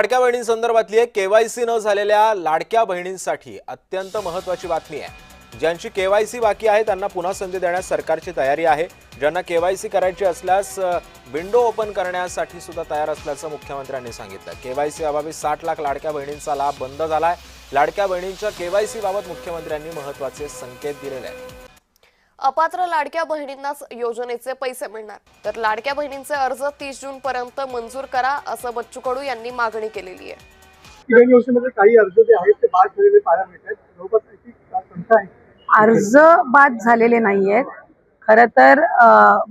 लाडक्या बहिणींसंदर्भातली एक केवायसी न झालेल्या लाडक्या बहिणींसाठी अत्यंत महत्त्वाची बातमी आहे। ज्यांची केवायसी बाकी आहे त्यांना पुन्हा संधी देण्यास सरकारची तयारी आहे। ज्यांना केवायसी करायची असल्यास विंडो ओपन करण्यासाठी सुद्धा तयार असल्याचं मुख्यमंत्र्यांनी सांगितलं। केवायसी अभावी 60 लाख लाडक्या बहिणींचा लाभ बंद झालाय। लाडक्या बहिणींच्या केवायसी बाबत मुख्यमंत्र्यांनी महत्त्वाचे संकेत दिलेले आहेत। अपात्र लाडक्या बहिणींनाच योजनेचे पैसे मिळणार, तर लाडक्या बहिणींचे अर्ज 30 जून पर्यंत मंजूर करा असं बच्चू कडू यांनी मागणी केलेली आहे। योजनेमध्ये काही अर्ज जे आहेत ते बाद झालेले पाहायला मिळतात। जवळपास संख्या आहे, अर्ज बाद झालेले नाहीयेत। खरं तर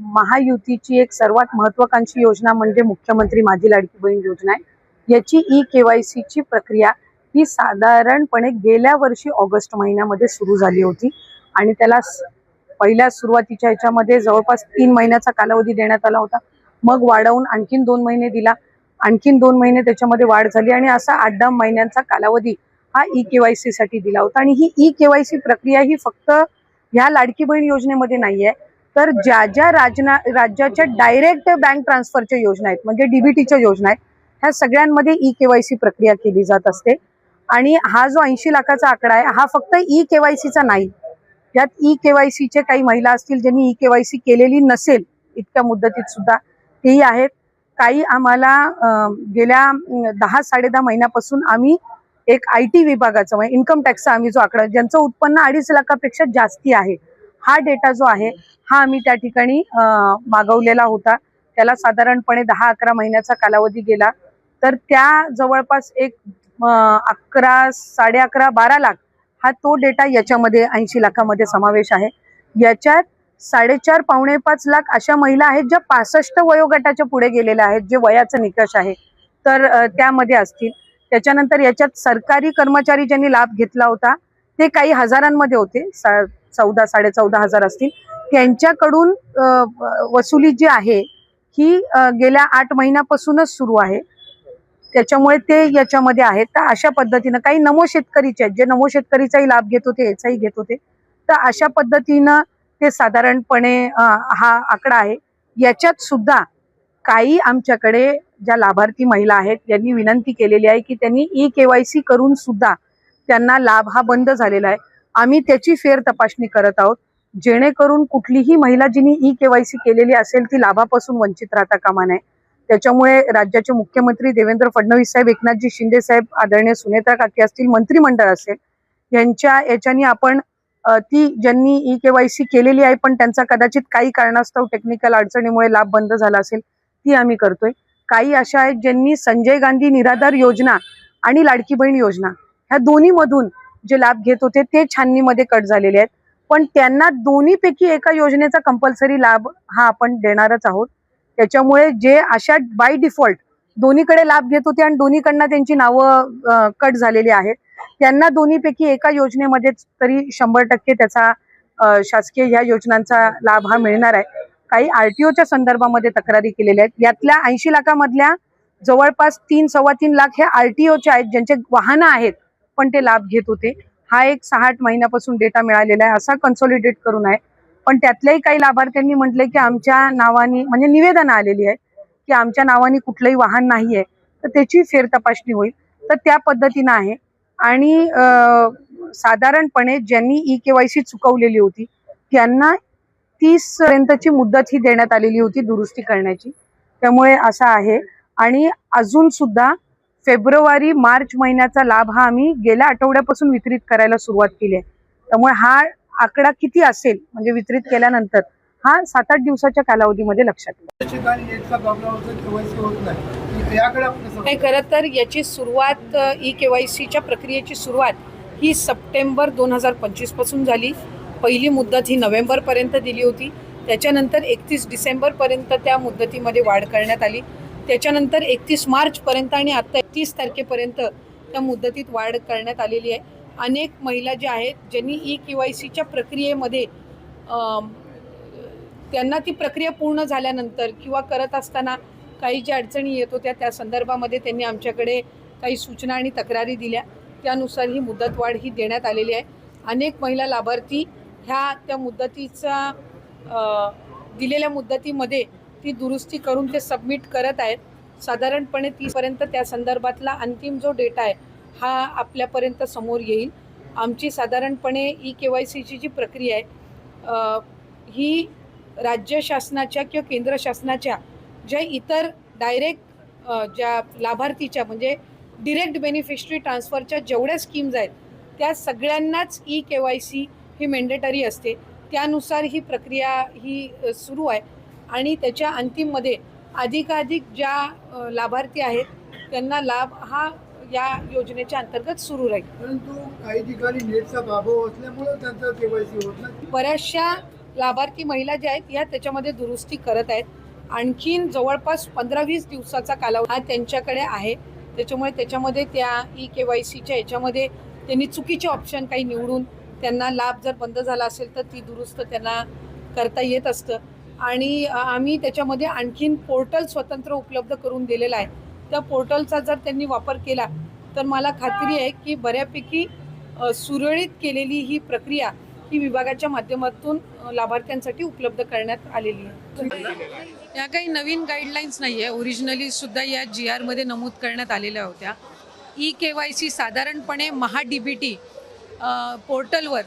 महायुतीची एक सर्वात महत्त्वाकांक्षी योजना म्हणजे मुख्यमंत्री माझी लाडकी बहीण योजना आहे। याची ई-केवायसी ची प्रक्रिया ही साधारणपणे गेल्या वर्षी ऑगस्ट महिन्यामध्ये सुरू झाली होती आणि त्याला पहिल्या सुरुवातीच्या ह्याच्यामध्ये जवळपास 3 महिन्याचा कालावधी देण्यात आला होता। मग वाढवून आणखीन 2 महिने दिला, आणखीन 2 महिने त्याच्यामध्ये वाढ झाली आणि असा 8-10 महिन्यांचा कालावधी हा ई-केवायसी साठी दिला होता। आणि ही ई-केवायसी प्रक्रिया ही फक्त ह्या लाडकी बहीण योजनेमध्ये नाहीये, तर ज्या ज्या राज्याच्या डायरेक्ट बँक ट्रान्सफरच्या योजना आहेत म्हणजे डीबीटीच्या योजना आहेत, ह्या सगळ्यांमध्ये ई-केवायसी प्रक्रिया केली जात असते। आणि हा जो 80 लाखाचा आकडा आहे हा फक्त ई-केवायसीचा नाही, यात ई-केवायसीचे काही महिला असतील ज्यांनी ई-केवायसी केलेली नसेल इतक्या मुदतीत सुद्धा तेही आहेत। काही आम्हाला गेल्या 10-10.5 महिन्यापासून आम्ही एक IT विभागाचा म्हणजे इन्कम टॅक्सचा आम्ही जो आकडा ज्यांचं उत्पन्न 2.5 लाखापेक्षा जास्ती आहे हा डेटा जो आहे हा आम्ही त्या ठिकाणी मागवलेला होता। त्याला साधारणपणे 10-11 महिन्याचा कालावधी गेला, तर त्या जवळपास एक 11, 11.5, 12 लाख हा तो डेटा याच्यामध्ये 80 लाखामध्ये समावेश आहे। याच्यात 4.5 पावणे 5 लाख अशा महिला आहेत ज्या 65 वयोगटाच्या पुढे गेलेल्या आहेत, जे वयाचा निकष आहे तर त्यामध्ये असतील। त्याच्यानंतर याच्यात सरकारी कर्मचारी ज्यांनी लाभ घेतला होता ते काही हजारांमध्ये होते, 14-14.5 हजार असतील। त्यांच्याकडून वसुली जी आहे ही गेल्या 8 महिन्यापासूनच सुरू आहे, त्याच्यामुळे ते याच्यामध्ये आहेत। तर अशा पद्धतीनं काही नमो शेतकरीचे आहेत जे नमो शेतकरीचाही लाभ घेत होते, याचाही घेत होते, तर अशा पद्धतीनं ते साधारणपणे हा आकडा आहे। याच्यात सुद्धा काही आमच्याकडे ज्या लाभार्थी महिला आहेत यांनी विनंती केलेली आहे की त्यांनी ई-केवायसी करून सुद्धा त्यांना लाभ हा बंद झालेला आहे। आम्ही त्याची फेर तपासणी करत आहोत जेणेकरून कुठलीही महिला जिने ई-केवायसी केलेली असेल ती लाभापासून वंचित राहता कामा नये। त्याच्यामुळे राज्याचे मुख्यमंत्री देवेंद्र फडणवीस साहेब, एकनाथजी शिंदे साहेब, आदरणीय सुनेत्रा काकी असतील, मंत्रिमंडळ असेल, याच्यानी आपण ती ज्यांनी ई-केवायसी केलेली आहे पण त्यांचा कदाचित काही कारणास्तव टेक्निकल अडचणीमुळे लाभ बंद झाला असेल ती आम्ही करतोय। काही अशा आहेत ज्यांनी संजय गांधी निराधार योजना आणि लाडकी बहीण योजना ह्या दोन्ही मधून जे लाभ घेत होते ते छाननीमध्ये कट झालेले आहेत, पण त्यांना दोन्हीपैकी एका योजनेचा कंपल्सरी लाभ हा आपण देणारच आहोत। त्याच्यामुळे जे अशा बाय डिफॉल्ट दोन्हीकडे लाभ घेत होते आणि दोन्हीकडनं त्यांची नावं कट झालेली आहेत त्यांना दोन्हीपैकी एका योजनेमध्येच तरी 100% त्याचा शासकीय ह्या योजनांचा लाभ हा मिळणार आहे। काही RTOच्या संदर्भामध्ये तक्रारी केलेल्या आहेत, यातल्या 80 लाखामधल्या जवळपास 3-3.25 लाख हे RTOचे आहेत ज्यांचे वाहनं आहेत पण ते लाभ घेत होते। हा एक 6-8 महिन्यापासून डेटा मिळालेला आहे, असा कन्सॉलिडेट करून आहे। पण त्यातल्याही काही लाभार्थ्यांनी म्हटले की आमच्या नावाने म्हणजे निवेदन आलेली आहे की आमच्या नावाने कुठलंही वाहन नाहीये, तर त्याची फेर तपासणी होईल। तर त्या पद्धतीनं आहे। आणि साधारणपणे ज्यांनी ई-केवायसी चुकवलेली होती त्यांना 30 पर्यंतची मुदत ही देण्यात आलेली होती दुरुस्ती करण्याची, त्यामुळे असं आहे। आणि अजून सुद्धा फेब्रुवारी-मार्च महिन्याचा लाभ हा आम्ही गेल्या आठवड्यापासून वितरित करायला सुरुवात केली आहे। त्यामुळे हा आकडा किती असेल म्हणजे वितरित केल्यानंतर हा 7-8 दिवसाच्या कालावधीमध्ये लक्षात येईल। खरं तर याची सुरुवात ई-केवायसीच्या प्रक्रियेची सुरुवात ही सप्टेंबर 2025 पासून झाली। पहिली मुदत ही नोव्हेंबरपर्यंत दिली होती, त्याच्यानंतर 31 डिसेंबरपर्यंत त्या मुदतीमध्ये वाढ करण्यात आली, त्याच्यानंतर 31 मार्चपर्यंत आणि आता 30 तारखेपर्यंत त्या मुदतीत वाढ करण्यात आलेली आहे। अनेक महिला ज्या आहेत ज्यांनी ई-केवायसीच्या प्रक्रियेमध्ये त्यांना ती प्रक्रिया पूर्ण झाल्यानंतर किंवा करत असताना काही ज्या अडचणी येत होत्या त्या संदर्भामध्ये त्यांनी आमच्याकडे काही सूचना आणि तक्रारी दिल्या, त्यानुसार ही मुदतवाढ ही देण्यात आलेली आहे। अनेक महिला लाभार्थी ह्या त्या मुदतीचा दिलेल्या मुदतीमध्ये ती दुरुस्ती करून ते सबमिट करत आहेत। साधारणपणे 30पर्यंत त्या संदर्भातला अंतिम जो डेटा आहे हा आपल्यापर्यंत समोर येईल. आमची साधारणपणे KYCची जी प्रक्रिया आहे ही राज्य शासनाच्या किंवा केंद्र शासनाच्या ज्या इतर डायरेक्ट ज्या लाभार्थीच्या म्हणजे डिरेक्ट बेनिफिशरी ट्रान्सफरच्या जेवढ्या स्कीम्स आहेत त्या सगळ्यांनाच KYC ही मॅन्डेटरी असते. त्यानुसार ही प्रक्रिया ही सुरू आहे आणि त्याच्या अंतिममध्ये अधिकाधिक ज्या लाभार्थी आहेत त्यांना लाभ हा या योजनेच्या अंतर्गत सुरू राहील. परंतु काही ठिकाणी नेटचा अभाव असल्यामुळे त्यांचं केवायसी होत नाही. बऱ्याचशा लाभार्थी महिला ज्या आहेत या त्याच्यामध्ये दुरुस्ती करत आहेत. आणखीन जवळपास 15-20 दिवसाचा कालावधी हा त्यांच्याकडे आहे. त्याच्यामुळे त्याच्यामध्ये त्या KYCच्या याच्यामध्ये त्यांनी चुकीचे ऑप्शन काही निवडून त्यांना लाभ जर बंद झाला असेल तर ती दुरुस्त त्यांना करता येत असतं. आणि आम्ही त्याच्यामध्ये आणखीन पोर्टल स्वतंत्र उपलब्ध करून दिलेला आहे. त्या पोर्टलचा जर त्यांनी वापर केला तर मला खात्री आहे की बऱ्यापैकी सुरळीत केलेली ही प्रक्रिया ही विभागाच्या माध्यमातून लाभार्थ्यांसाठी उपलब्ध करण्यात आलेली आहे. या काही नवीन गाईडलाईन्स नाही आहे. ओरिजिनली सुद्धा या GRमध्ये नमूद करण्यात आलेल्या होत्या. KYC साधारणपणे DBT पोर्टलवर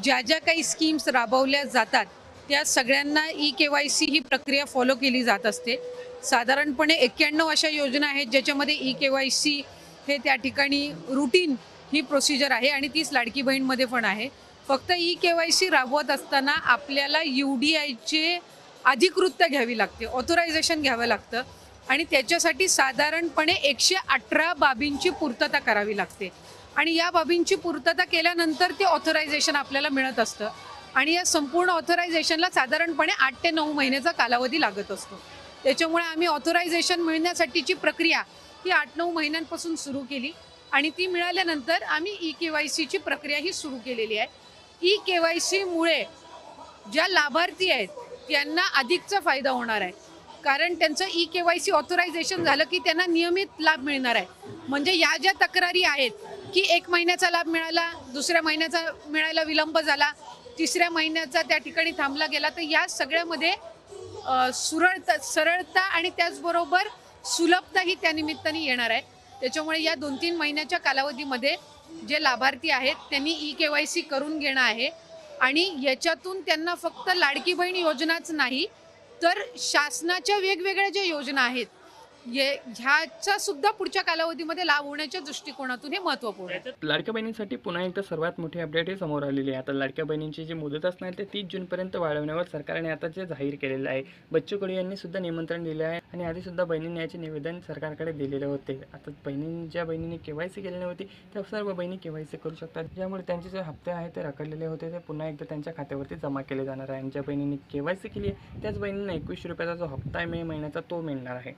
ज्या ज्या काही स्कीम्स राबवल्या जातात त्या सगळ्यांना KYC ही प्रक्रिया फॉलो केली जात असते. साधारणपणे 91 अशा योजना आहेत ज्याच्यामध्ये KYC हे त्या ठिकाणी रुटीन ही प्रोसिजर आहे आणि तीच लाडकी बहीणमध्ये पण आहे. फक्त KYC राबवत असताना आपल्याला UDIचे अधिकृतता घ्यावी लागते, ऑथोरायझेशन घ्यावं लागतं आणि त्याच्यासाठी साधारणपणे 118 बाबींची पूर्तता करावी लागते आणि या बाबींची पूर्तता केल्यानंतर ते ऑथोरायझेशन आपल्याला मिळत असतं आणि या संपूर्ण ऑथोरायझेशनला साधारणपणे 8 ते 9 महिन्याचा कालावधी लागत असतो. त्याच्यामुळे आम्ही ऑथोरायझेशन मिळण्यासाठीची प्रक्रिया ही 8-9 महिन्यांपासून सुरू केली आणि ती मिळाल्यानंतर आम्ही KYCची प्रक्रिया ही सुरू केलेली आहे. KYCमुळे ज्या लाभार्थी आहेत त्यांना अधिकचा फायदा होणार आहे कारण त्यांचं KYC ऑथोरायझेशन झालं की त्यांना नियमित लाभ मिळणार आहे. म्हणजे या ज्या तक्रारी आहेत की 1 महिन्याचा लाभ मिळाला, दुसऱ्या महिन्याचा मिळायला विलंब झाला, तिसऱ्या महिन्याचा त्या ठिकाणी थांबला गेला, तर या सगळ्यामध्ये सरळता आणि त्याचबरोबर सुलभता ही त्या निमित्ताने येणार आहे. त्याच्यामुळे या 2-3 महिन्याच्या कालावधीमध्ये जे लाभार्थी आहेत त्यांनी KYC करून घेणं आहे आणि याच्यातून त्यांना फक्त लाडकी बहीण योजनाच नाही तर शासनाच्या वेगवेगळ्या ज्या योजना आहेत ह्याचा सुद्धा पुढच्या कालावधीमध्ये लाभ होण्याच्या दृष्टिकोनातून हे महत्त्वपूर्ण आहे. लाडक्या बहिणींसाठी पुन्हा एकदा सर्वात मोठी अपडेट ही समोर आलेली आहे. आता लाडक्या बहिणींची जी मुदत असणार ते 30 जूनपर्यंत वाढवण्यावर सरकारने आता जे जाहीर केलेलं आहे. बच्चू कडू यांनी सुद्धा निमंत्रण दिले आहे आणि आधी सुद्धा बहिणींनी याचे निवेदन सरकारकडे दिलेले होते. आता ज्या बहिणींनी KYC केलेली होती त्या सर्व बहिणी KYC करू शकतात. ज्यामुळे त्यांचे जे हप्ते आहेत ते रखडलेले होते ते पुन्हा एकदा त्यांच्या खात्यावरती जमा केले जाणार आहे. आणि ज्या बहिणींनी KYC केली आहे त्याच बहिणींना 21 रुपयाचा जो हप्ता आहे मे महिन्याचा तो मिळणार आहे.